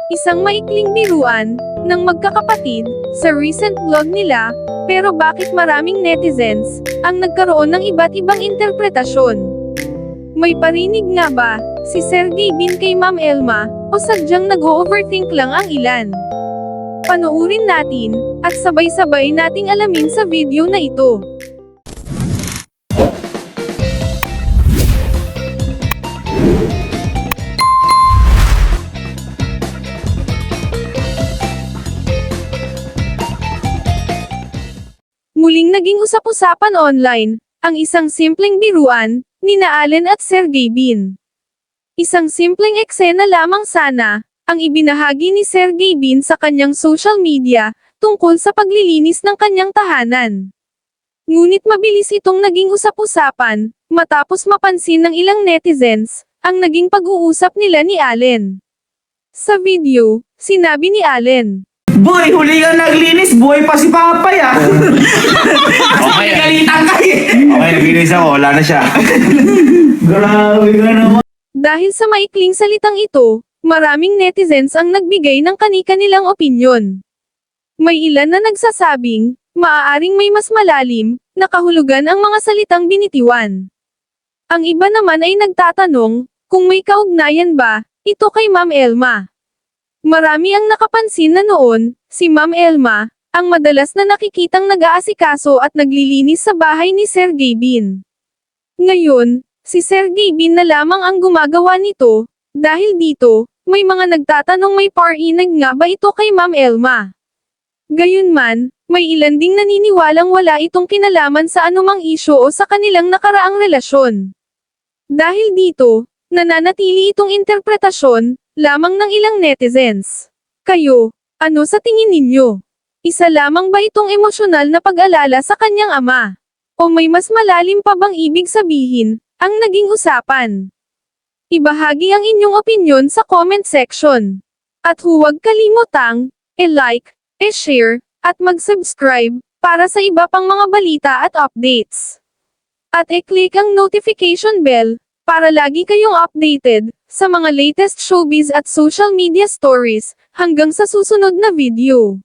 Isang maikling biruan ng magkakapatid sa recent vlog nila, pero bakit maraming netizens ang nagkaroon ng iba't ibang interpretasyon? May parinig nga ba si Sergey Bin kay Ma'am Elma o sadyang nag-o-overthink lang ang ilan? Panoorin natin at sabay-sabay nating alamin sa video na ito. Muling naging usap-usapan online ang isang simpleng biruan nina Allen at Sergey Bin. Isang simpleng eksena lamang sana ang ibinahagi ni Sergey Bin sa kanyang social media tungkol sa paglilinis ng kanyang tahanan. Ngunit mabilis itong naging usap-usapan matapos mapansin ng ilang netizens ang naging pag-uusap nila ni Allen. Sa video, sinabi ni Allen, "Boy, huli kang naglinis, buhay pa si Papay ah." Okay. Nagalitan ka eh. Okay, naglinis ako. Wala na siya. Grabe ka naman. dahil sa maikling salitang ito, maraming netizens ang nagbigay ng kani-kanilang opinyon. May ilan na nagsasabing, maaaring may mas malalim na kahulugan ang mga salitang binitiwan. Ang iba naman ay nagtatanong, kung may kaugnayan ba ito kay Ma'am Elma. Marami ang nakapansin na noon, si Ma'am Elma, ang madalas na nakikitang nag-aasikaso at naglilinis sa bahay ni Sergey Bin. Ngayon, si Sergey Bin na lamang ang gumagawa nito, dahil dito, may mga nagtatanong may parinig nga ba ito kay Ma'am Elma. Gayunman, may ilan ding naniniwalang wala itong kinalaman sa anumang isyu o sa kanilang nakaraang relasyon. Dahil dito, nananatili itong interpretasyon lamang ng ilang netizens. Kayo, ano sa tingin ninyo? Isa lamang ba itong emosyonal na pag-alala sa kanyang ama? O may mas malalim pa bang ibig sabihin ang naging usapan? Ibahagi ang inyong opinyon sa comment section. At huwag kalimutang i-like, i-share, at mag-subscribe para sa iba pang mga balita at updates. At i-click ang notification bell para lagi kayong updated sa mga latest showbiz at social media stories hanggang sa susunod na video.